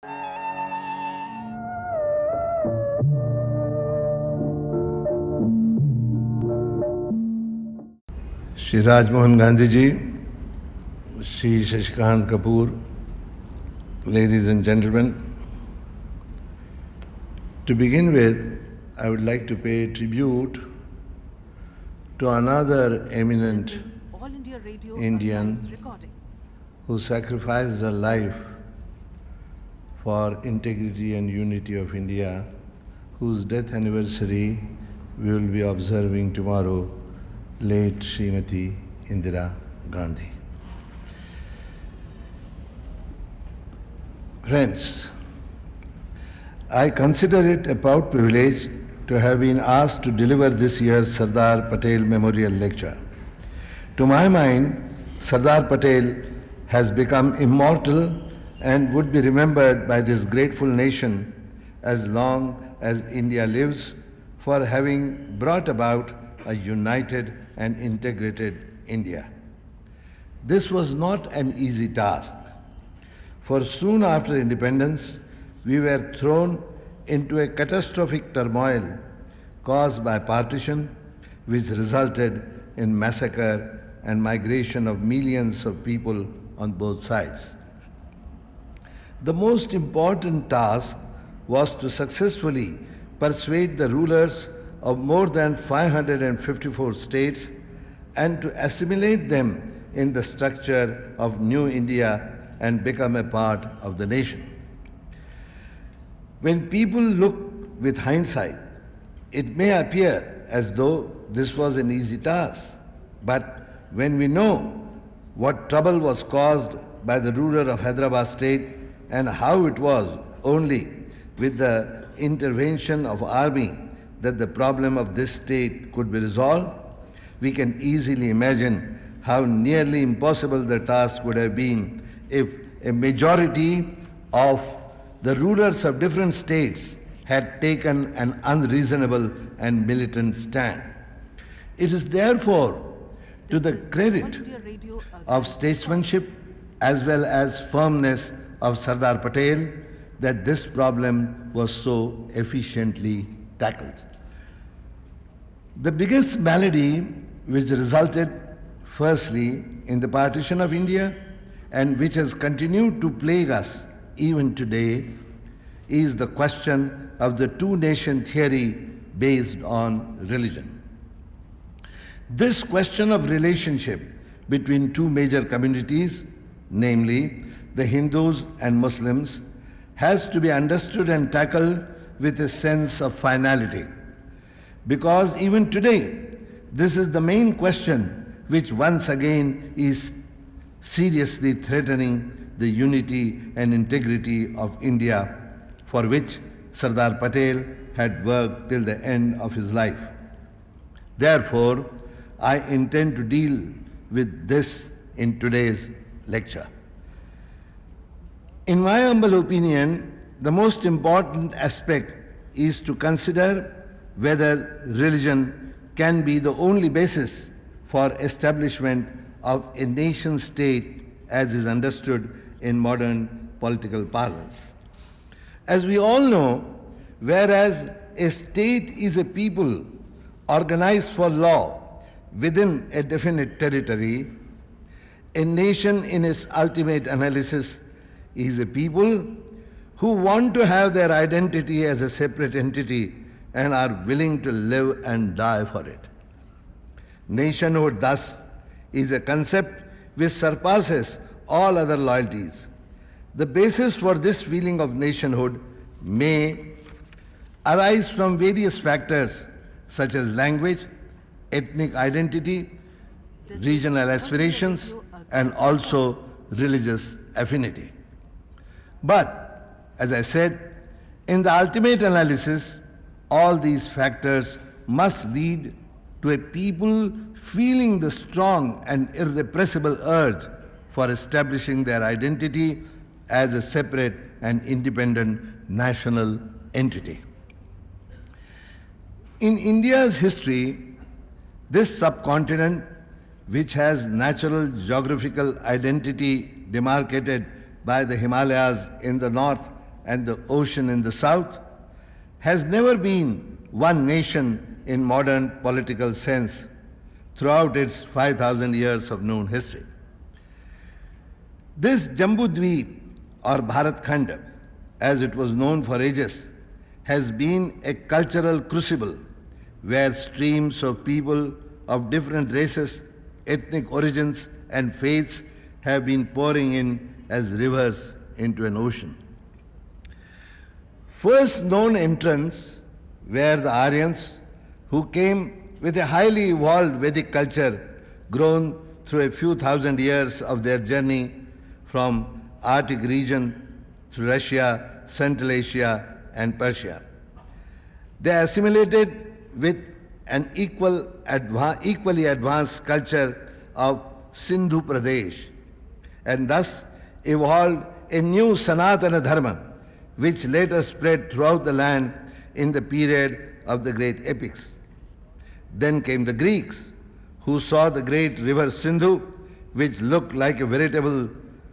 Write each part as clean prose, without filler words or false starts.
Shri Rajmohan Gandhi ji, Shri Shashikant Kapoor, ladies and gentlemen, to begin with, I would like to pay tribute to another eminent Indian who sacrificed her life for integrity and unity of India, whose death anniversary we will be observing tomorrow, late Srimati Indira Gandhi. Friends, I consider it a proud privilege to have been asked to deliver this year's Sardar Patel Memorial Lecture. To my mind, Sardar Patel has become immortal and would be remembered by this grateful nation as long as India lives for having brought about a united and integrated India. This was not an easy task, for soon after independence, we were thrown into a catastrophic turmoil caused by partition, which resulted in massacre and migration of millions of people on both sides. The most important task was to successfully persuade the rulers of more than 554 states and to assimilate them in the structure of New India and become a part of the nation. When people look with hindsight, it may appear as though this was an easy task, but when we know what trouble was caused by the ruler of Hyderabad state and how it was only with the intervention of army that the problem of this state could be resolved, we can easily imagine how nearly impossible the task would have been if a majority of the rulers of different states had taken an unreasonable and militant stand. It is therefore to the credit of statesmanship as well as firmness of Sardar Patel that this problem was so efficiently tackled. The biggest malady which resulted firstly in the partition of India and which has continued to plague us even today is the question of the two-nation theory based on religion. This question of relationship between two major communities, namely the Hindus and Muslims, has to be understood and tackled with a sense of finality. Because even today, this is the main question which once again is seriously threatening the unity and integrity of India, for which Sardar Patel had worked till the end of his life. Therefore, I intend to deal with this in today's lecture. In my humble opinion, the most important aspect is to consider whether religion can be the only basis for establishment of a nation state as is understood in modern political parlance. As we all know, whereas a state is a people organized for law within a definite territory, a nation in its ultimate analysis is a people who want to have their identity as a separate entity and are willing to live and die for it. Nationhood, thus, is a concept which surpasses all other loyalties. The basis for this feeling of nationhood may arise from various factors such as language, ethnic identity, regional aspirations, and also religious affinity. But, as I said, in the ultimate analysis, all these factors must lead to a people feeling the strong and irrepressible urge for establishing their identity as a separate and independent national entity. In India's history, this subcontinent, which has natural geographical identity demarcated by the Himalayas in the north and the ocean in the south, has never been one nation in modern political sense throughout its 5,000 years of known history. This Jambu Dweep, or Bharat Khand, as it was known for ages, has been a cultural crucible where streams of people of different races, ethnic origins, and faiths have been pouring in as rivers into an ocean. First known entrants were the Aryans, who came with a highly evolved Vedic culture grown through a few thousand years of their journey from Arctic region through Russia, Central Asia, and Persia. They assimilated with an equally advanced culture of Sindhu Pradesh, and thus evolved a new Sanatana Dharma, which later spread throughout the land in the period of the great epics. Then came the Greeks, who saw the great river Sindhu, which looked like a veritable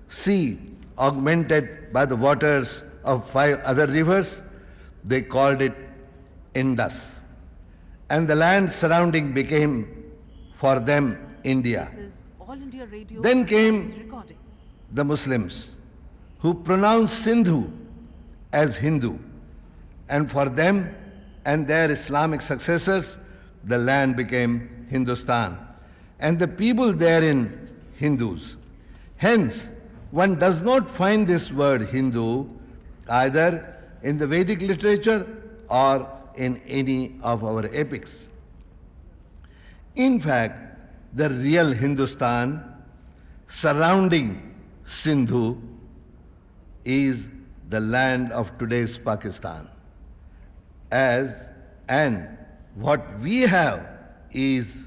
sea augmented by the waters of 5 other rivers. They called it Indus. And the land surrounding became for them India. This is All India Radio. Then came Recording. the Muslims, who pronounced Sindhu as Hindu, and for them and their Islamic successors, the land became Hindustan, and the people therein Hindus. Hence, one does not find this word Hindu either in the Vedic literature or in any of our epics. In fact, the real Hindustan surrounding Sindhu is the land of today's Pakistan. And what we have is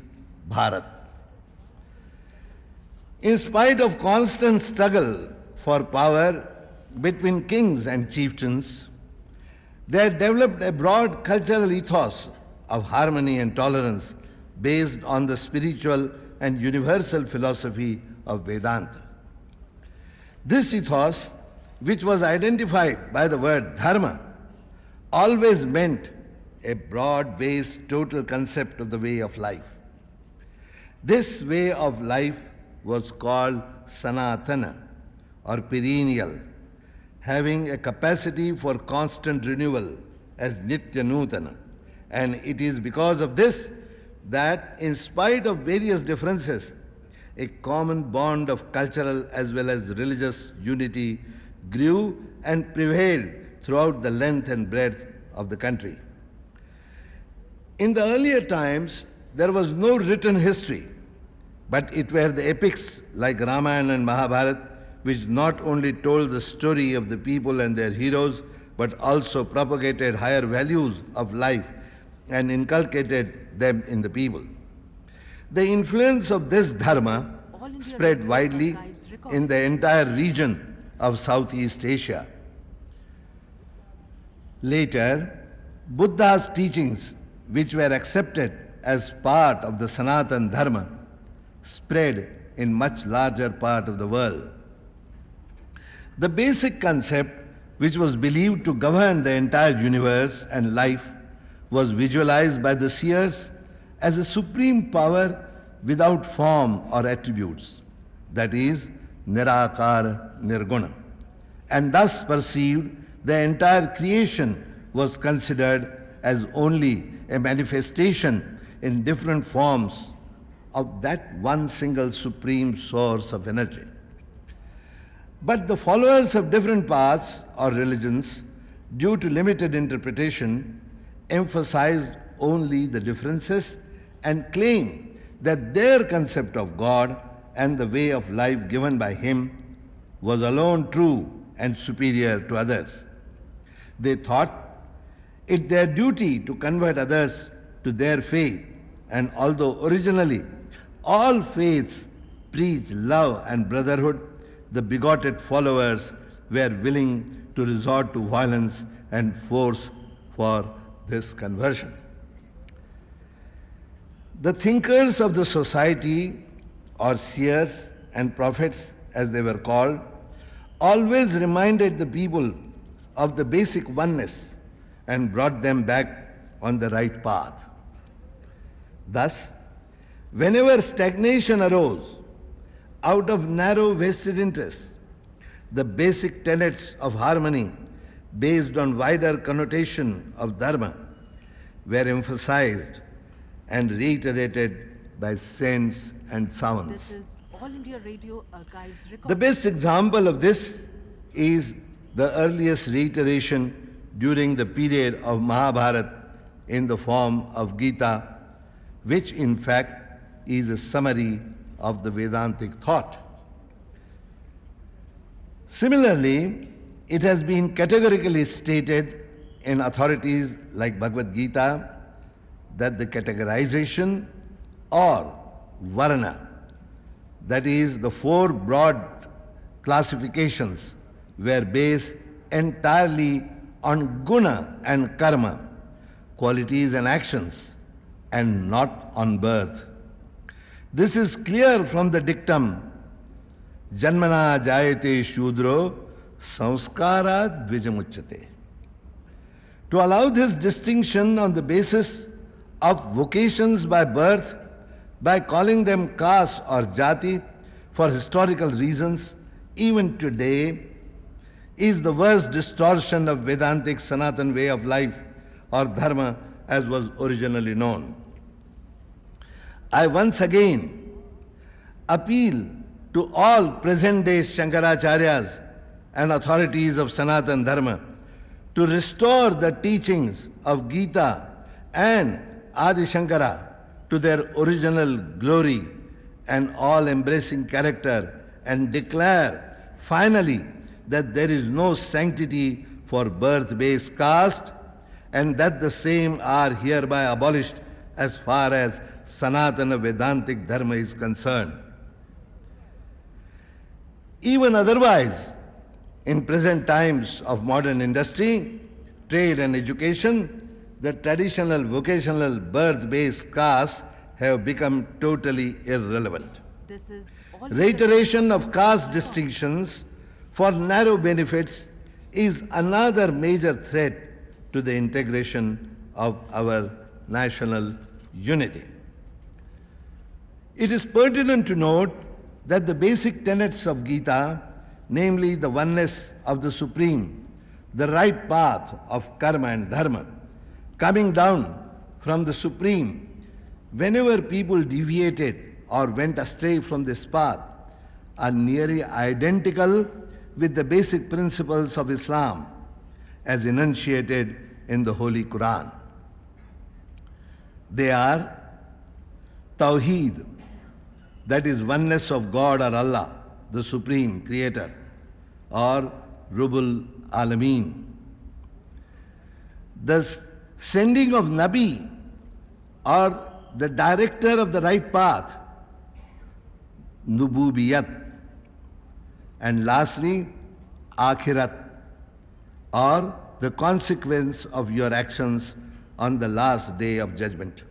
Bharat. In spite of constant struggle for power between kings and chieftains, they developed a broad cultural ethos of harmony and tolerance based on the spiritual and universal philosophy of Vedanta. This ethos, which was identified by the word dharma, always meant a broad-based total concept of the way of life. This way of life was called Sanatana, or perennial, having a capacity for constant renewal as Nitya Nutana. And it is because of this that, in spite of various differences, a common bond of cultural as well as religious unity grew and prevailed throughout the length and breadth of the country. In the earlier times, there was no written history, but it were the epics like Ramayana and Mahabharata which not only told the story of the people and their heroes, but also propagated higher values of life and inculcated them in the people. The influence of this dharma spread widely in the entire region of Southeast Asia. Later, Buddha's teachings, which were accepted as part of the Sanatana Dharma, spread in much larger part of the world. The basic concept, which was believed to govern the entire universe and life, was visualized by the seers as a supreme power without form or attributes, that is, Nirakara Nirguna, and thus perceived the entire creation was considered as only a manifestation in different forms of that one single supreme source of energy. But the followers of different paths or religions, due to limited interpretation, emphasized only the differences and claimed that their concept of God and the way of life given by Him was alone true and superior to others. They thought it their duty to convert others to their faith, and although originally all faiths preach love and brotherhood, the bigoted followers were willing to resort to violence and force for this conversion. The thinkers of the society, or seers and prophets as they were called, always reminded the people of the basic oneness and brought them back on the right path. Thus, whenever stagnation arose out of narrow vested interests, the basic tenets of harmony based on wider connotation of dharma were emphasized and reiterated by saints and savants. This is All India Radio Archives record. The best example of this is the earliest reiteration during the period of Mahabharata in the form of Gita, which in fact is a summary of the Vedantic thought. Similarly, it has been categorically stated in authorities like Bhagavad Gita that the categorization or varna, that is, the four broad classifications, were based entirely on guna and karma, qualities and actions, and not on birth. This is clear from the dictum Janmana jayate shudro samskara dvijamuchyate. To allow this distinction on the basis of vocations by birth, by calling them caste or jati for historical reasons, even today, is the worst distortion of Vedantic Sanatan way of life or dharma as was originally known. I once again appeal to all present-day Shankaracharyas and authorities of Sanatan Dharma to restore the teachings of Gita and Adi Shankara to their original glory and all-embracing character and declare finally that there is no sanctity for birth-based caste and that the same are hereby abolished as far as Sanatana Vedantic Dharma is concerned. Even otherwise, in present times of modern industry, trade and education, the traditional vocational birth-based castes have become totally irrelevant. This is All Reiteration of caste distinctions for narrow benefits is another major threat to the integration of our national unity. It is pertinent to note that the basic tenets of Gita, namely the oneness of the Supreme, the right path of karma and dharma, coming down from the Supreme, whenever people deviated or went astray from this path, are nearly identical with the basic principles of Islam as enunciated in the Holy Quran. They are Tawheed, that is oneness of God or Allah, the Supreme Creator, or Rubul Alameen. The sending of Nabi, or the director of the right path, Nububiyat. And lastly, Akhirat, or the consequence of your actions on the last day of judgment.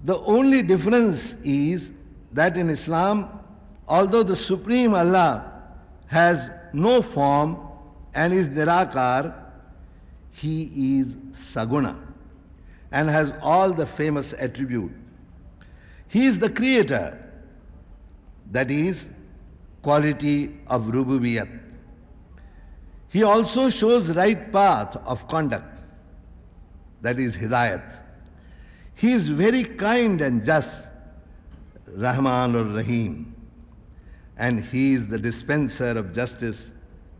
The only difference is that in Islam, although the Supreme Allah has no form and is Nirakar, He is Saguna and has all the famous attribute. He is the creator, that is, quality of Rububiyat. He also shows right path of conduct, that is Hidayat. He is very kind and just, Rahman or Rahim, and He is the dispenser of justice.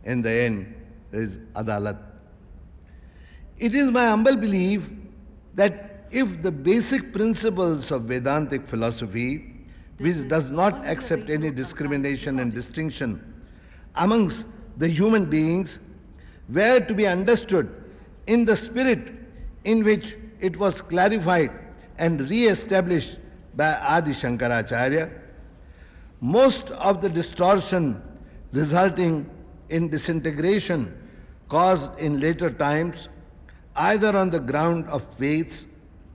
In the end, there is Adalat. It is my humble belief that if the basic principles of Vedantic philosophy, which does not accept any discrimination and distinction amongst the human beings, were to be understood in the spirit in which it was clarified and re-established by Adi Shankaracharya, most of the distortion resulting in disintegration caused in later times, either on the ground of faiths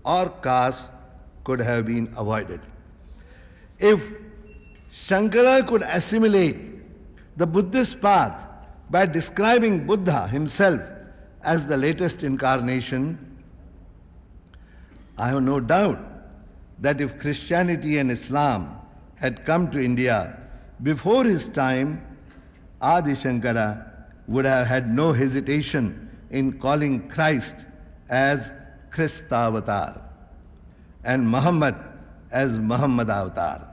or caste, could have been avoided. If Shankara could assimilate the Buddhist path by describing Buddha himself as the latest incarnation, I have no doubt that if Christianity and Islam had come to India before his time, Adi Shankara would have had no hesitation in calling Christ as Christavatar and Muhammad as Muhammad Avatar.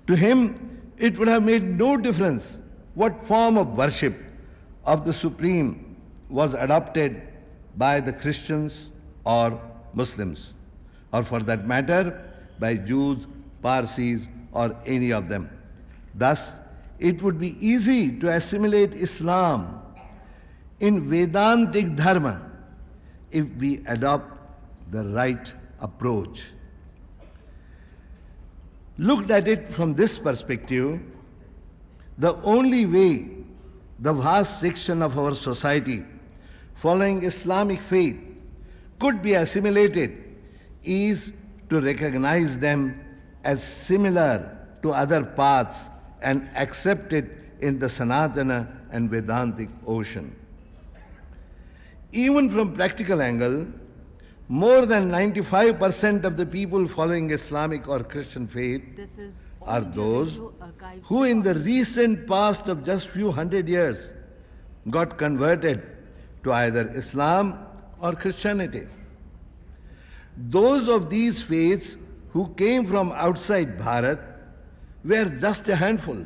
To him, it would have made no difference what form of worship of the Supreme was adopted by the Christians or Muslims, or for that matter, by Jews, Parsis, or any of them. Thus, it would be easy to assimilate Islam in Vedantic Dharma if we adopt the right approach. Looked at it from this perspective, the only way the vast section of our society following Islamic faith could be assimilated is to recognize them as similar to other paths and accept it in the Sanatana and Vedantic ocean. Even from practical angle, more than 95% of the people following Islamic or Christian faith This is All are India those Radio Archives who in record. the recent past of just few hundred years got converted to either Islam or Christianity. Those of these faiths who came from outside Bharat were just a handful.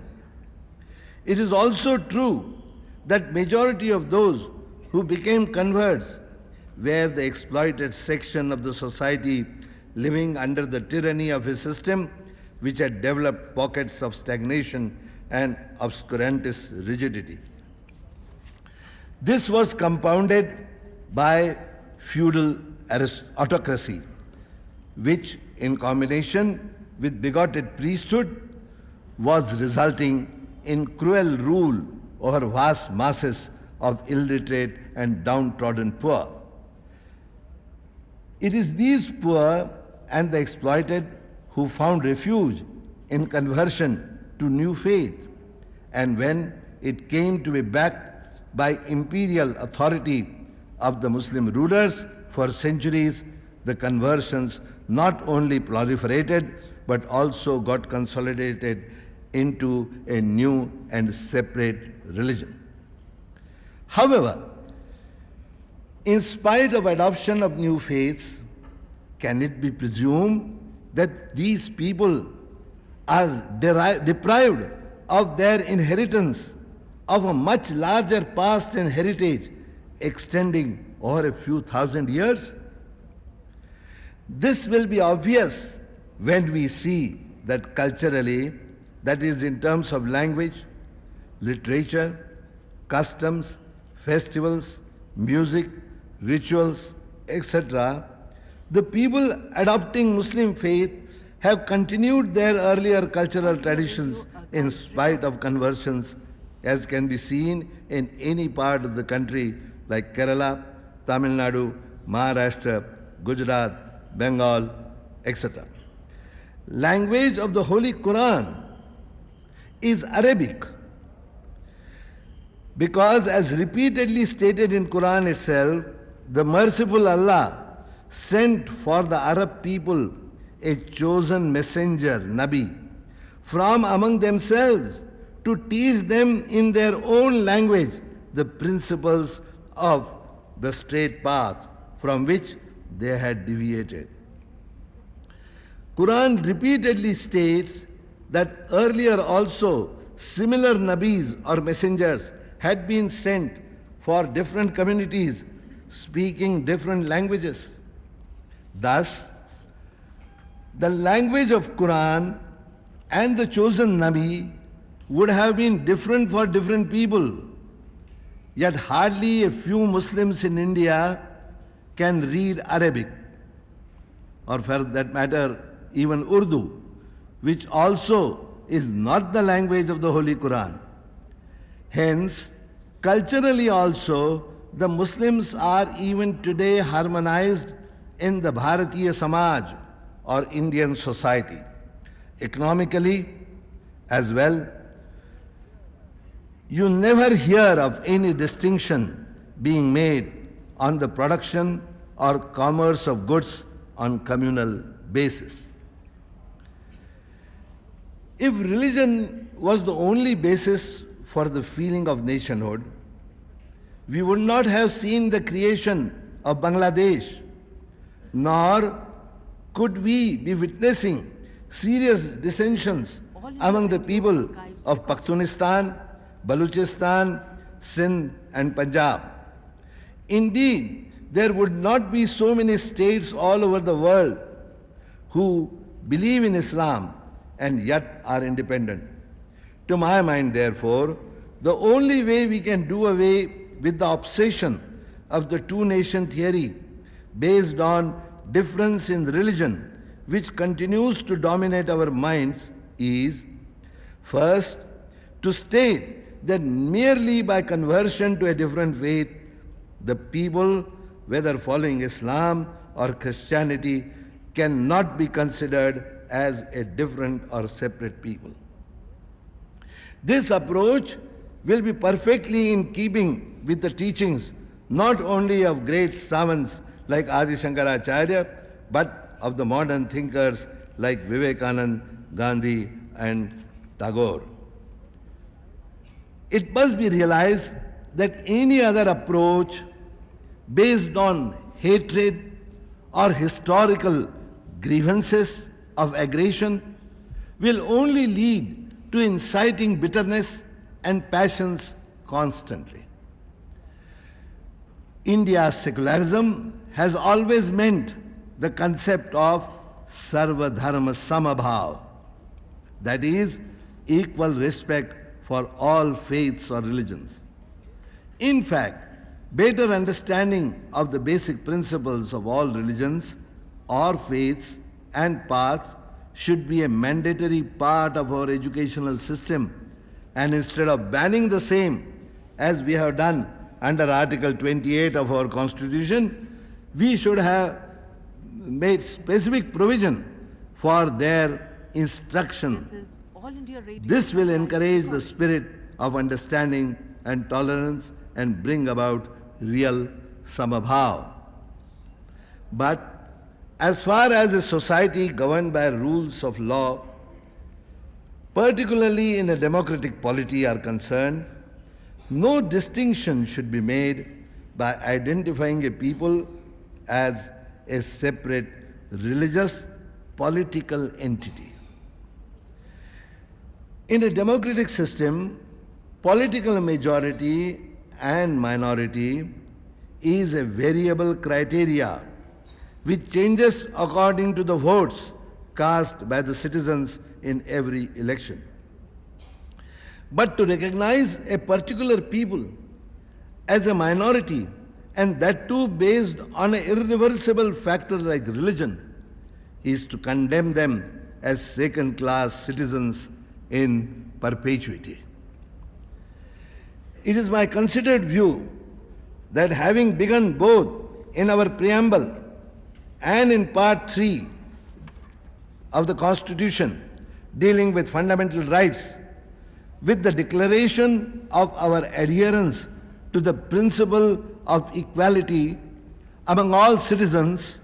It is also true that majority of those who became converts were the exploited section of the society living under the tyranny of a system which had developed pockets of stagnation and obscurantist rigidity. This was compounded by feudal autocracy, which in combination with bigoted priesthood was resulting in cruel rule over vast masses of illiterate and downtrodden poor. It is these poor and the exploited who found refuge in conversion to new faith, and when it came to be backed by imperial authority of the Muslim rulers for centuries, the conversions not only proliferated but also got consolidated into a new and separate religion. However, in spite of adoption of new faiths, can it be presumed that these people are deprived of their inheritance of a much larger past and heritage extending over a few thousand years? This will be obvious when we see that culturally, that is in terms of language, literature, customs, festivals, music, rituals, etc., the people adopting Muslim faith have continued their earlier cultural traditions in spite of conversions, as can be seen in any part of the country like Kerala, Tamil Nadu, Maharashtra, Gujarat, Bengal, etc. Language of the Holy Quran is Arabic, because as repeatedly stated in Quran itself, the merciful Allah sent for the Arab people a chosen messenger, Nabi, from among themselves to teach them in their own language the principles of the straight path from which they had deviated. Quran repeatedly states that earlier also similar Nabis or messengers had been sent for different communities speaking different languages. Thus, the language of Quran and the chosen Nabi would have been different for different people. Yet hardly a few Muslims in India can read Arabic, or for that matter, even Urdu, which also is not the language of the Holy Quran. Hence, culturally also, the Muslims are even today harmonized in the Bharatiya Samaj or Indian society. Economically as well, You never hear of any distinction being made on the production or commerce of goods on communal basis. If religion was the only basis for the feeling of nationhood, we would not have seen the creation of Bangladesh, nor could we be witnessing serious dissensions among the people of Pakhtunistan, Baluchistan, Sindh and Punjab. Indeed, there would not be so many states all over the world who believe in Islam and yet are independent. To my mind, therefore, the only way we can do away with the obsession of the two-nation theory based on difference in religion, which continues to dominate our minds, is first to state that merely by conversion to a different faith, the people, whether following Islam or Christianity, cannot be considered as a different or separate people. This approach will be perfectly in keeping with the teachings not only of great savants like Adi Shankaracharya, but of the modern thinkers like Vivekananda, Gandhi and Tagore. It must be realized that any other approach based on hatred or historical grievances of aggression will only lead to inciting bitterness and passions constantly. India's secularism has always meant the concept of Sarva Dharma Samabhav, that is, equal respect for all faiths or religions. In fact, better understanding of the basic principles of all religions or faiths and paths should be a mandatory part of our educational system, and instead of banning the same, as we have done under Article 28 of our Constitution, we should have made specific provision for their instruction. This is All India Radio. This will Archives encourage the recording. spirit of understanding and tolerance and bring about real samabhav. But as far as a society governed by rules of law, particularly in a democratic polity, are concerned, no distinction should be made by identifying a people as a separate religious political entity. In a democratic system, political majority and minority is a variable criteria which changes according to the votes cast by the citizens in every election. But to recognize a particular people as a minority, and that too based on an irreversible factor like religion, is to condemn them as second-class citizens in perpetuity. It is my considered view that having begun both in our preamble and in Part 3 of the Constitution dealing with fundamental rights, with the declaration of our adherence to the principle of equality among all citizens,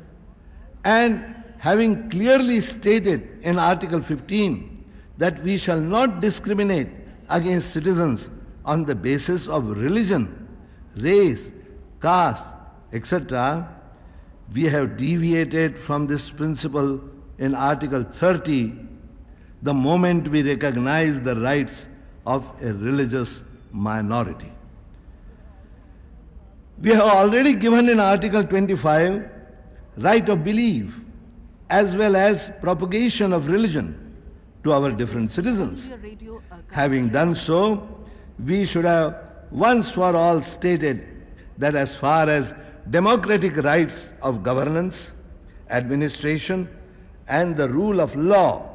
and having clearly stated in Article 15 that we shall not discriminate against citizens on the basis of religion, race, caste, etc., we have deviated from this principle in Article 30 the moment we recognize the rights of a religious minority. We have already given in Article 25 right of belief as well as propagation of religion to our different citizens. India Radio Archives. Having done so, we should have once for all stated that as far as democratic rights of governance, administration, and the rule of law,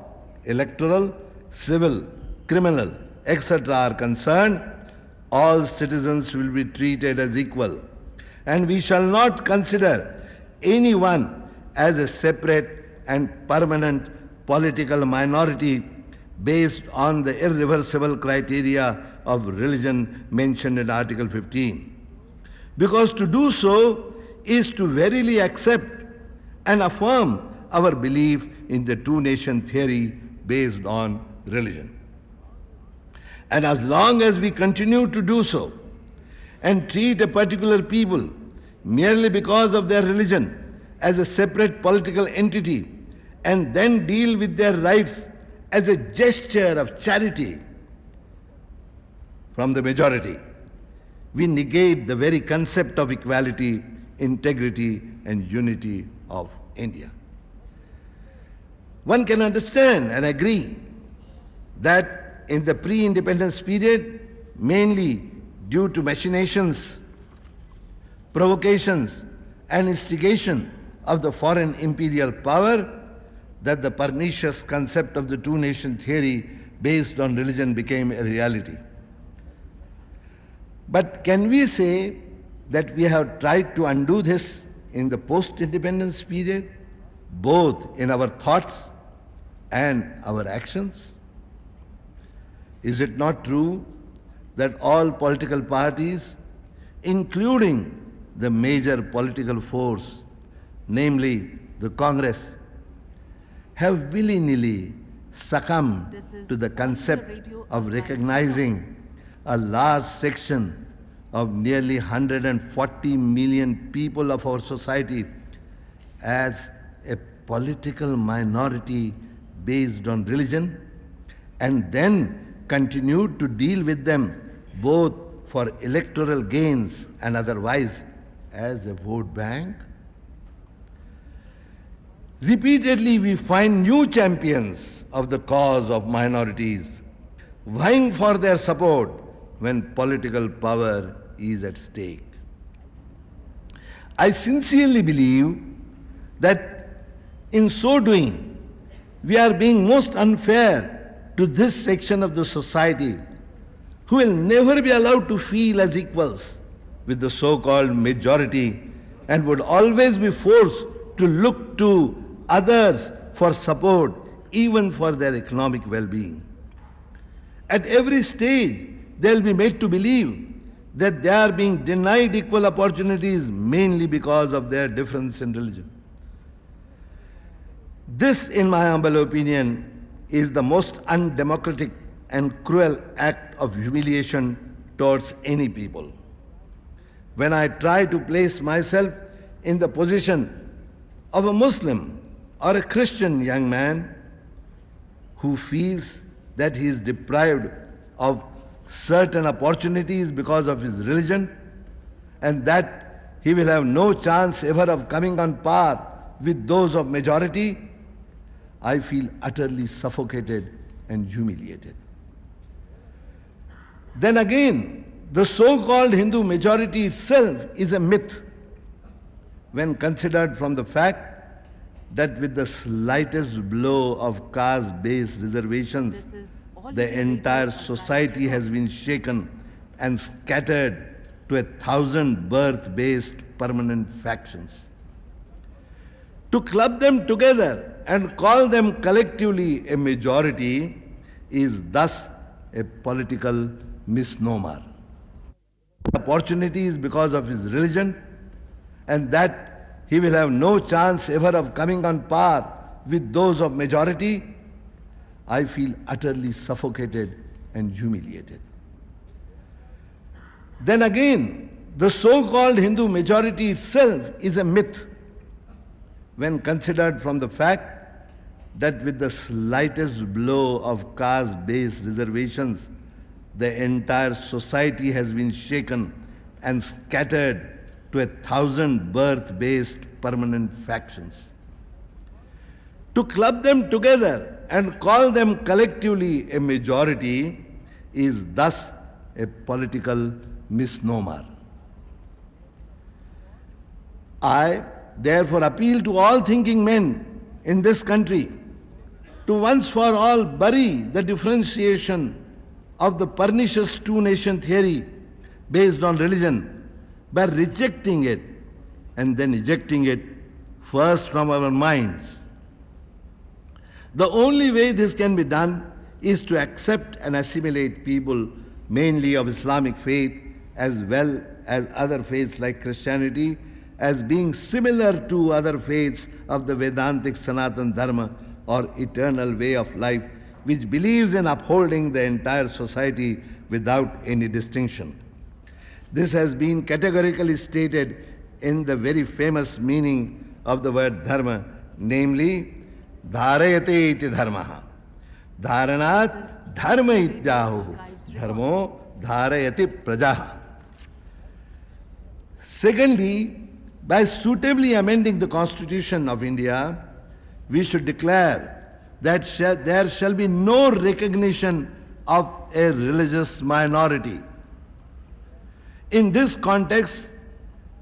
electoral, civil, criminal, etc. are concerned, all citizens will be treated as equal, and we shall not consider anyone as a separate and permanent political minority based on the irreversible criteria of religion mentioned in Article 15. Because to do so is to verily accept and affirm our belief in the two-nation theory based on religion. And as long as we continue to do so and treat a particular people merely because of their religion as a separate political entity and then deal with their rights as a gesture of charity from the majority, we negate the very concept of equality, integrity, and unity of India. One can understand and agree that in the pre-independence period, mainly due to machinations, provocations, and instigation of the foreign imperial power, that the pernicious concept of the two-nation theory based on religion became a reality. But can we say that we have tried to undo this in the post-independence period, both in our thoughts and our actions? Is it not true that all political parties, including the major political force, namely the Congress, have willy-nilly succumbed to the concept of recognizing a large section of nearly 140 million people of our society as a political minority based on religion, and then continued to deal with them both for electoral gains and otherwise as a vote bank? Repeatedly, we find new champions of the cause of minorities vying for their support when political power is at stake. I sincerely believe that in so doing, we are being most unfair to this section of the society who will never be allowed to feel as equals with the so-called majority and would always be forced to look to others for support, even for their economic well-being. At every stage, they will be made to believe that they are being denied equal opportunities mainly because of their difference in religion. This, in my humble opinion, is the most undemocratic and cruel act of humiliation towards any people. When I try to place myself in the position of a Muslim or a Christian young man who feels that he is deprived of certain opportunities because of his religion and that he will have no chance ever of coming on par with those of majority, I feel utterly suffocated and humiliated. Then again, the so-called Hindu majority itself is a myth when considered from the fact that with the slightest blow of caste-based reservations, the entire society has been shaken and scattered to 1,000 birth-based permanent factions. To club them together and call them collectively a majority is thus a political misnomer. Opportunities because of his religion, and that he will have no chance ever of coming on par with those of majority, I feel utterly suffocated and humiliated. Then again, the so-called Hindu majority itself is a myth when considered from the fact that with the slightest blow of caste-based reservations, the entire society has been shaken and scattered to 1,000 birth-based permanent factions. To club them together and call them collectively a majority is thus a political misnomer. I therefore appeal to all thinking men in this country to once for all bury the differentiation of the pernicious two-nation theory based on religion by rejecting it and then ejecting it first from our minds. The only way this can be done is to accept and assimilate people mainly of Islamic faith, as well as other faiths like Christianity, as being similar to other faiths of the Vedantic Sanatan Dharma or eternal way of life, which believes in upholding the entire society without any distinction. This has been categorically stated in the very famous meaning of the word dharma, namely, dharayate iti dharmaha. Dharanat dharma ityahu. Dharmo dharayati prajaha. Secondly, by suitably amending the Constitution of India, we should declare that there shall be no recognition of a religious minority. In this context,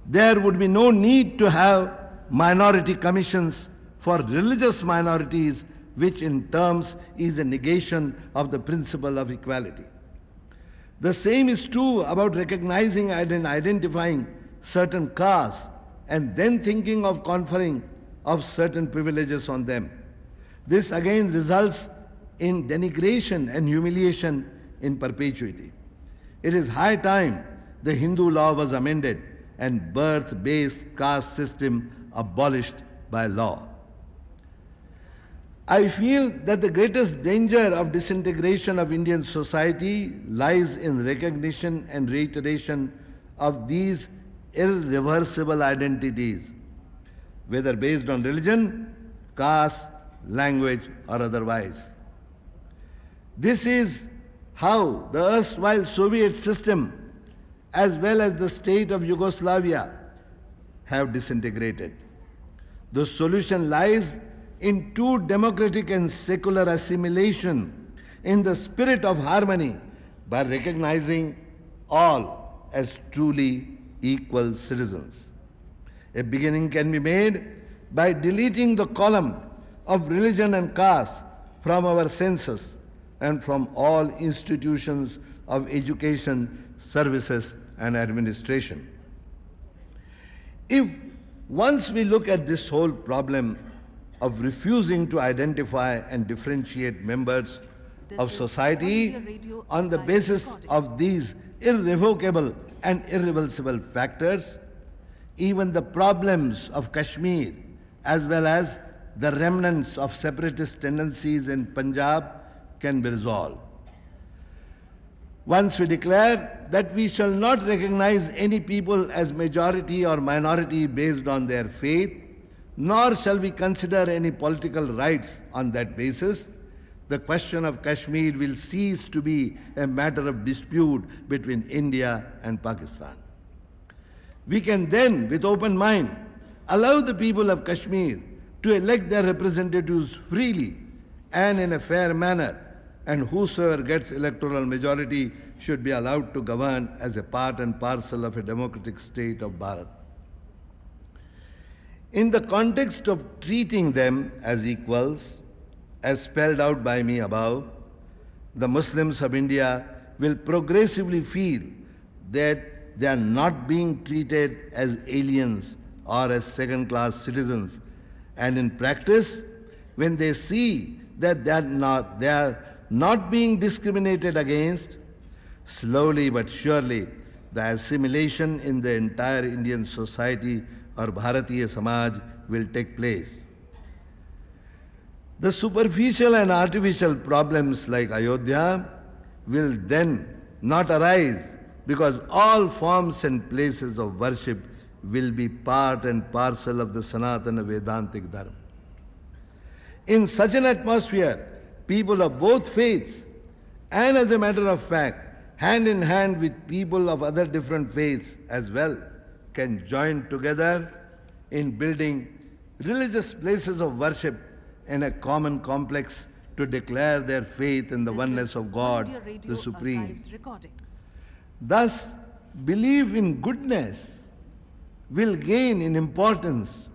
there would be no need to have minority commissions for religious minorities, which in terms is a negation of the principle of equality. The same is true about recognizing and identifying certain castes and then thinking of conferring of certain privileges on them. This again results in denigration and humiliation in perpetuity. It is high time the Hindu law was amended and birth-based caste system abolished by law. I feel that the greatest danger of disintegration of Indian society lies in recognition and reiteration of these irreversible identities, whether based on religion, caste, language, or otherwise. This is how the erstwhile Soviet system, as well as the state of Yugoslavia, have disintegrated. The solution lies in true democratic and secular assimilation in the spirit of harmony by recognizing all as truly equal citizens. A beginning can be made by deleting the column of religion and caste from our census and from all institutions of education, services, and administration. If once we look at this whole problem of refusing to identify and differentiate members of society on the basis of these irrevocable and irreversible factors, even the problems of Kashmir as well as the remnants of separatist tendencies in Punjab can be resolved. Once we declare that we shall not recognize any people as majority or minority based on their faith, nor shall we consider any political rights on that basis, the question of Kashmir will cease to be a matter of dispute between India and Pakistan. We can then, with open mind, allow the people of Kashmir to elect their representatives freely and in a fair manner, and whosoever gets electoral majority should be allowed to govern as a part and parcel of a democratic state of Bharat. In the context of treating them as equals, as spelled out by me above, the Muslims of India will progressively feel that they are not being treated as aliens or as second-class citizens, and in practice, when they see that they are not being discriminated against, slowly but surely the assimilation in the entire Indian society or Bharatiya Samaj will take place. The superficial and artificial problems like Ayodhya will then not arise because all forms and places of worship will be part and parcel of the Sanatana Vedantic Dharma. In such an atmosphere, people of both faiths, and as a matter of fact, hand in hand with people of other different faiths as well, can join together in building religious places of worship in a common complex to declare their faith in the oneness of God, the Supreme. Thus, belief in goodness will gain in importance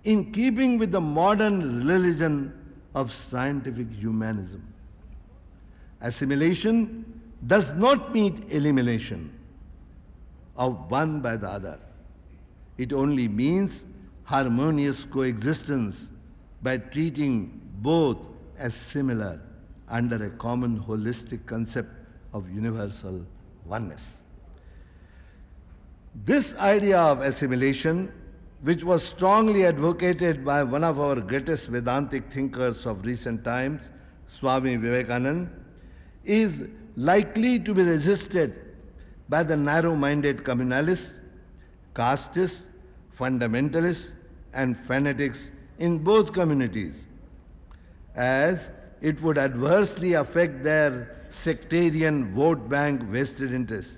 in keeping with the modern religion of scientific humanism. Assimilation does not mean elimination of one by the other. It only means harmonious coexistence by treating both as similar under a common holistic concept of universal oneness. This idea of assimilation, which was strongly advocated by one of our greatest Vedantic thinkers of recent times, Swami Vivekananda, is likely to be resisted by the narrow-minded communalists, castists, fundamentalists, and fanatics in both communities, as it would adversely affect their sectarian vote bank vested interests.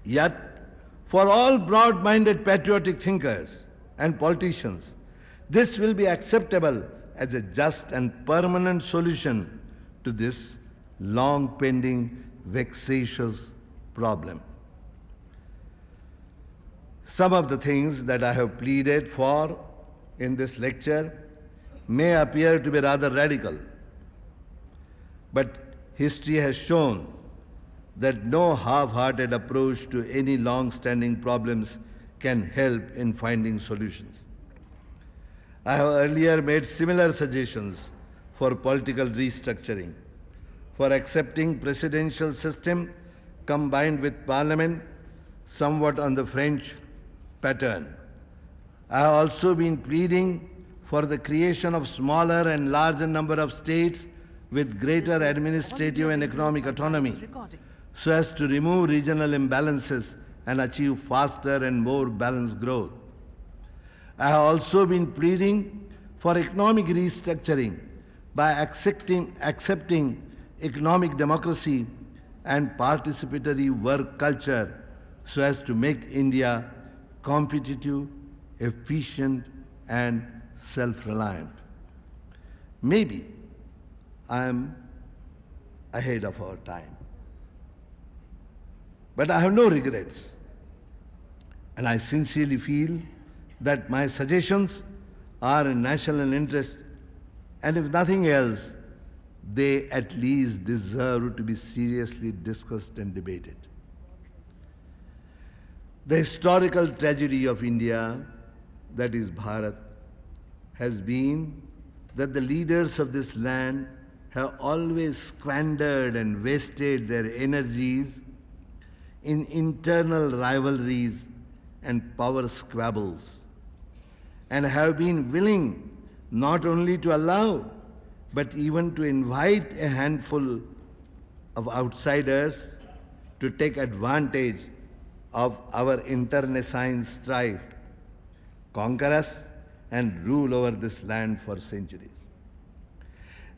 Yet, for all broad-minded patriotic thinkers and politicians, this will be acceptable as a just and permanent solution to this long-pending, vexatious problem. Some of the things that I have pleaded for in this lecture may appear to be rather radical, but history has shown that no half-hearted approach to any long-standing problems can help in finding solutions. I have earlier made similar suggestions for political restructuring, for accepting presidential system combined with parliament, somewhat on the French pattern. I have also been pleading for the creation of smaller and larger number of states with greater administrative and economic autonomy, so as to remove regional imbalances and achieve faster and more balanced growth. I have also been pleading for economic restructuring by accepting economic democracy and participatory work culture so as to make India competitive, efficient, and self-reliant. Maybe I am ahead of our time. But I have no regrets. And I sincerely feel that my suggestions are in national interest, and if nothing else, they at least deserve to be seriously discussed and debated. The historical tragedy of India, that is Bharat, has been that the leaders of this land have always squandered and wasted their energies in internal rivalries and power squabbles, and have been willing not only to allow but even to invite a handful of outsiders to take advantage of our internecine strife, conquer us, and rule over this land for centuries.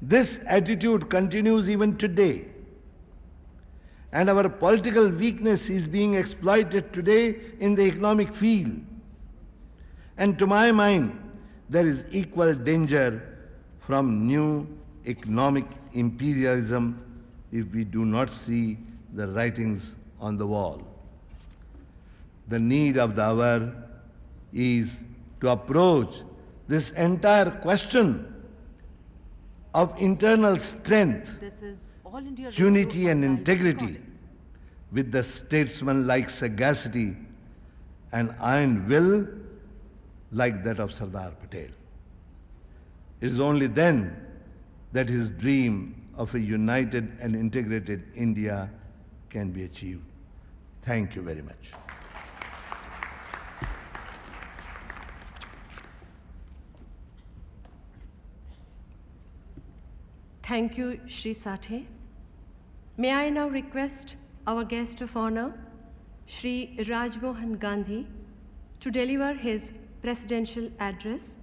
This attitude continues even today, and our political weakness is being exploited today in the economic field. And to my mind, there is equal danger from new economic imperialism if we do not see the writings on the wall. The need of the hour is to approach this entire question of internal strength, This is All India unity Radio and live integrity recording. with the statesman-like sagacity and iron will like that of Sardar Patel. It is only then that his dream of a united and integrated India can be achieved. Thank you very much. Thank you, Shri Sathe. May I now request our guest of honor, Shri Rajmohan Gandhi, to deliver his presidential address.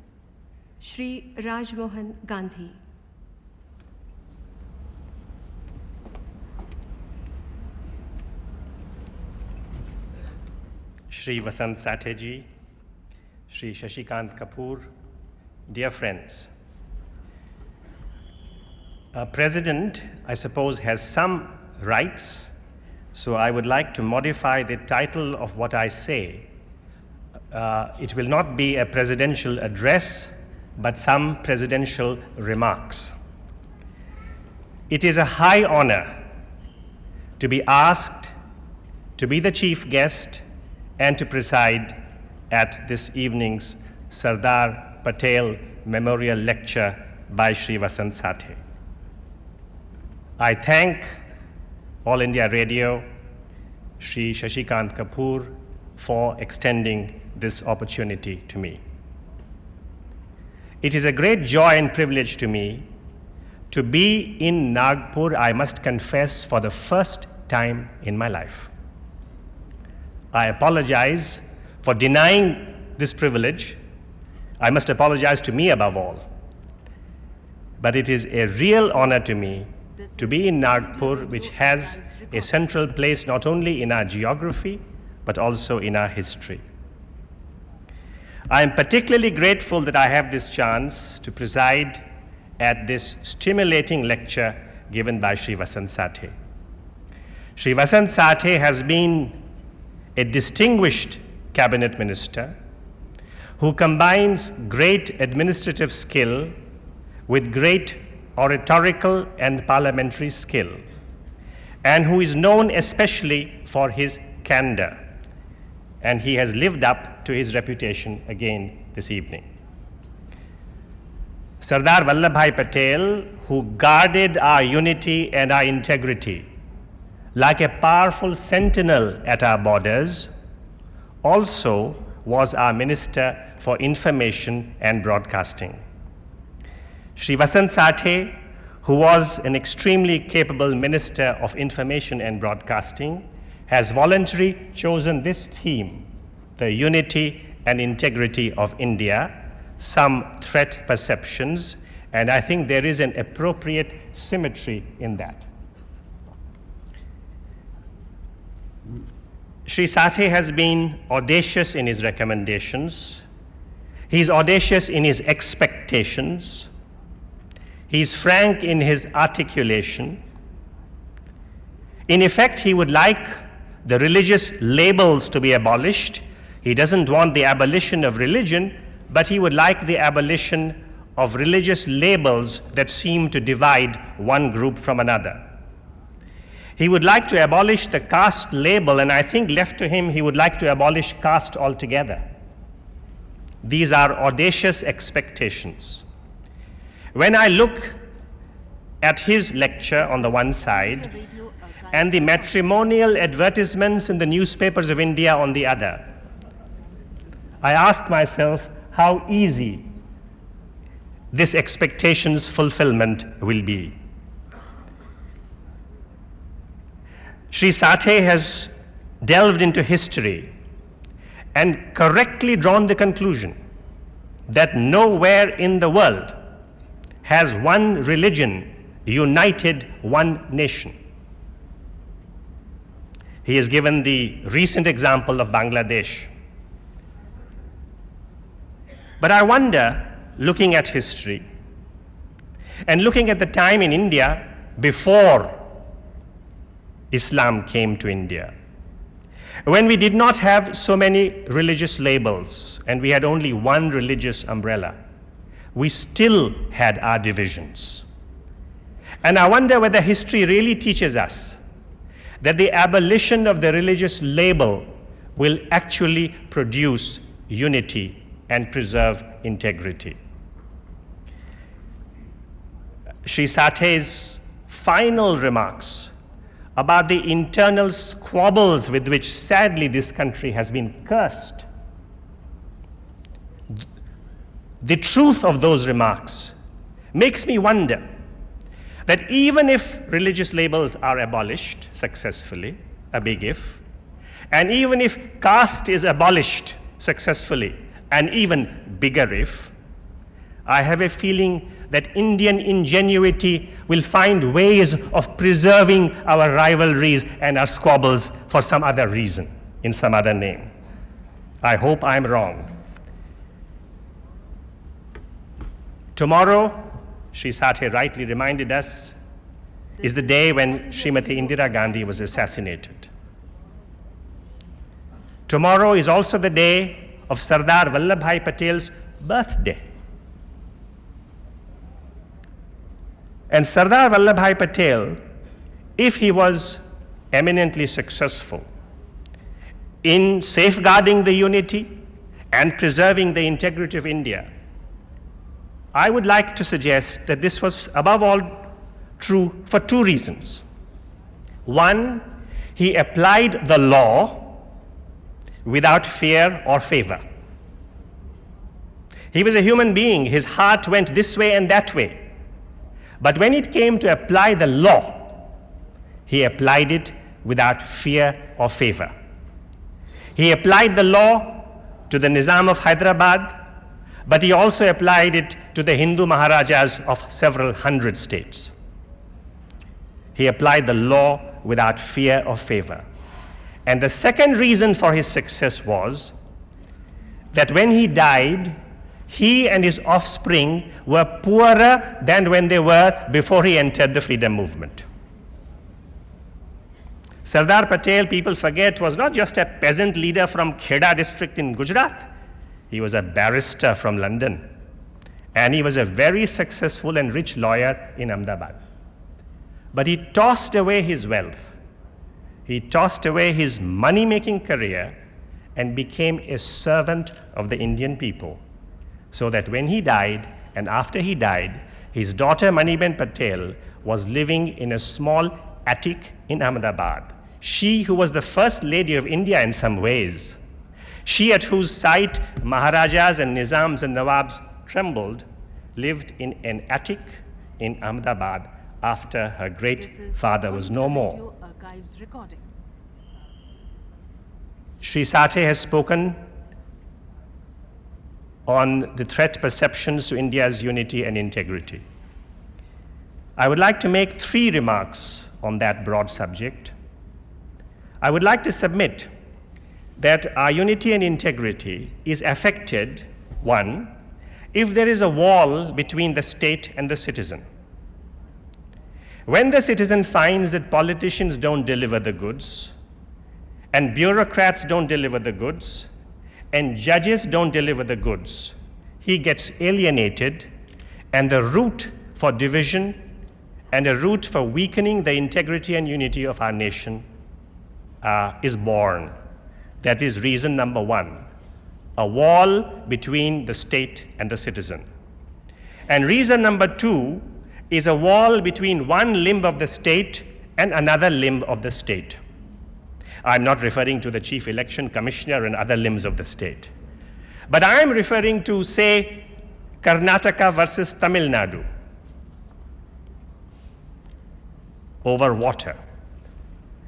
Shri Rajmohan Gandhi. Shri Vasant Satheji, Shri Shashikant Kapoor, dear friends. A president, I suppose, has some rights, so I would like to modify the title of what I say. It will not be a presidential address, but some presidential remarks. It is a high honor to be asked to be the chief guest and to preside at this evening's Sardar Patel Memorial Lecture by Shri Vasant Sathe. I thank All India Radio, Shri Shashikant Kapoor, for extending this opportunity to me. It is a great joy and privilege to me to be in Nagpur, I must confess, for the first time in my life. I apologize for denying this privilege. I must apologize to me above all. But it is a real honor to me to be in Nagpur, which has a central place not only in our geography, but also in our history. I am particularly grateful that I have this chance to preside at this stimulating lecture given by Shri Vasant Sathe. Shri Vasant Sathe has been a distinguished cabinet minister who combines great administrative skill with great oratorical and parliamentary skill, and who is known especially for his candor. And he has lived up to his reputation again this evening. Sardar Vallabhbhai Patel, who guarded our unity and our integrity like a powerful sentinel at our borders, also was our Minister for Information and Broadcasting. Shri Vasant Sathe, who was an extremely capable Minister of Information and Broadcasting, has voluntarily chosen this theme, the unity and integrity of India, some threat perceptions, and I think there is an appropriate symmetry in that. Shri Sathe has been audacious in his recommendations. He is audacious in his expectations. He is frank in his articulation. In effect, he would like the religious labels to be abolished. He doesn't want the abolition of religion, but he would like the abolition of religious labels that seem to divide one group from another. He would like to abolish the caste label, and I think left to him, he would like to abolish caste altogether. These are audacious expectations. When I look at his lecture on the one side and the matrimonial advertisements in the newspapers of India on the other, I ask myself how easy this expectations fulfillment will be. Shri Sathe has delved into history and correctly drawn the conclusion that nowhere in the world has one religion united one nation. He has given the recent example of Bangladesh. But I wonder, looking at history and looking at the time in India before Islam came to India, when we did not have so many religious labels and we had only one religious umbrella, we still had our divisions. And I wonder whether history really teaches us that the abolition of the religious label will actually produce unity and preserve integrity. Shri Sathe's final remarks about the internal squabbles with which sadly this country has been cursed, the truth of those remarks makes me wonder that even if religious labels are abolished successfully, a big if, and even if caste is abolished successfully, an even bigger if, I have a feeling that Indian ingenuity will find ways of preserving our rivalries and our squabbles for some other reason, in some other name. I hope I'm wrong. Tomorrow, Shri Sathe rightly reminded us, is the day when Srimati Indira Gandhi was assassinated. Tomorrow is also the day of Sardar Vallabhbhai Patel's birthday. And Sardar Vallabhbhai Patel, if he was eminently successful in safeguarding the unity and preserving the integrity of India, I would like to suggest that this was above all true for two reasons. One, he applied the law without fear or favor. He was a human being. His heart went this way and that way. But when it came to apply the law, he applied it without fear or favor. He applied the law to the Nizam of Hyderabad, but he also applied it to the Hindu Maharajas of several hundred states. He applied the law without fear or favor. And the second reason for his success was that when he died, he and his offspring were poorer than when they were before he entered the freedom movement. Sardar Patel, people forget, was not just a peasant leader from Kheda district in Gujarat. He was a barrister from London. And he was a very successful and rich lawyer in Ahmedabad. But he tossed away his wealth. He tossed away his money-making career and became a servant of the Indian people. So that when he died, and after he died, his daughter Maniben Patel was living in a small attic in Ahmedabad. She who was the first lady of India in some ways, she at whose sight Maharajas and Nizams and Nawabs trembled, lived in an attic in Ahmedabad after her great This is father All was India no more. Radio Archives recording. Sri Sathe has spoken on the threat perceptions to India's unity and integrity. I would like to make 3 remarks on that broad subject. I would like to submit that our unity and integrity is affected, 1, if there is a wall between the state and the citizen. When the citizen finds that politicians don't deliver the goods, and bureaucrats don't deliver the goods, and judges don't deliver the goods, he gets alienated, and the route for division and a route for weakening the integrity and unity of our nation is born. That is reason number 1, a wall between the state and the citizen. And reason number 2 is a wall between one limb of the state and another limb of the state. I'm not referring to the Chief Election Commissioner and other limbs of the state. But I am referring to, say, Karnataka versus Tamil Nadu over water.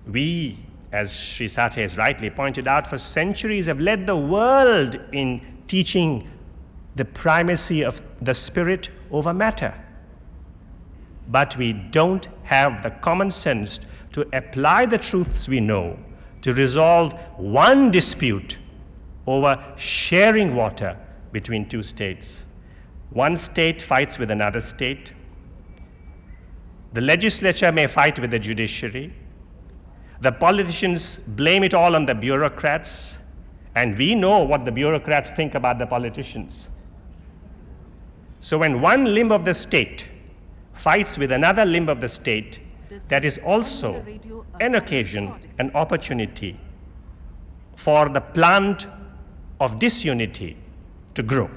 We, as Sri Sathe has rightly pointed out, for centuries have led the world in teaching the primacy of the spirit over matter. But we don't have the common sense to apply the truths we know to resolve one dispute over sharing water between 2 states. One state fights with another state. The legislature may fight with the judiciary. The politicians blame it all on the bureaucrats, and we know what the bureaucrats think about the politicians. So when one limb of the state fights with another limb of the state, that is also an occasion, an opportunity for the plant of disunity to grow.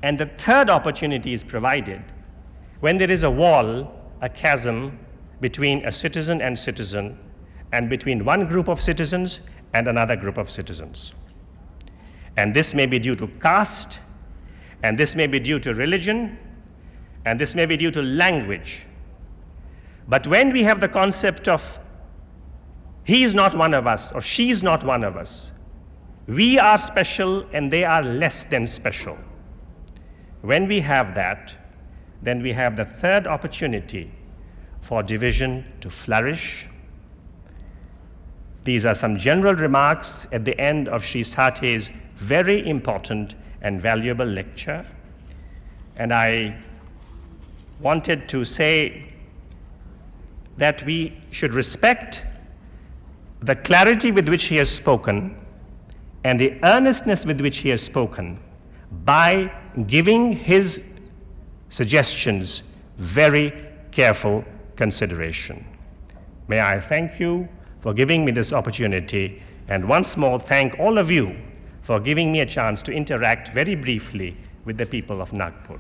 And the third opportunity is provided when there is a wall, a chasm between a citizen and between one group of citizens and another group of citizens. And this may be due to caste, and this may be due to religion, and this may be due to language. But when we have the concept of he is not one of us or she is not one of us, we are special and they are less than special. When we have that, then we have the third opportunity for division to flourish. These are some general remarks at the end of Sri Sathe's very important and valuable lecture. And I wanted to say that we should respect the clarity with which he has spoken and the earnestness with which he has spoken by giving his suggestions very careful consideration. May I thank you for giving me this opportunity, and once more thank all of you for giving me a chance to interact very briefly with the people of Nagpur.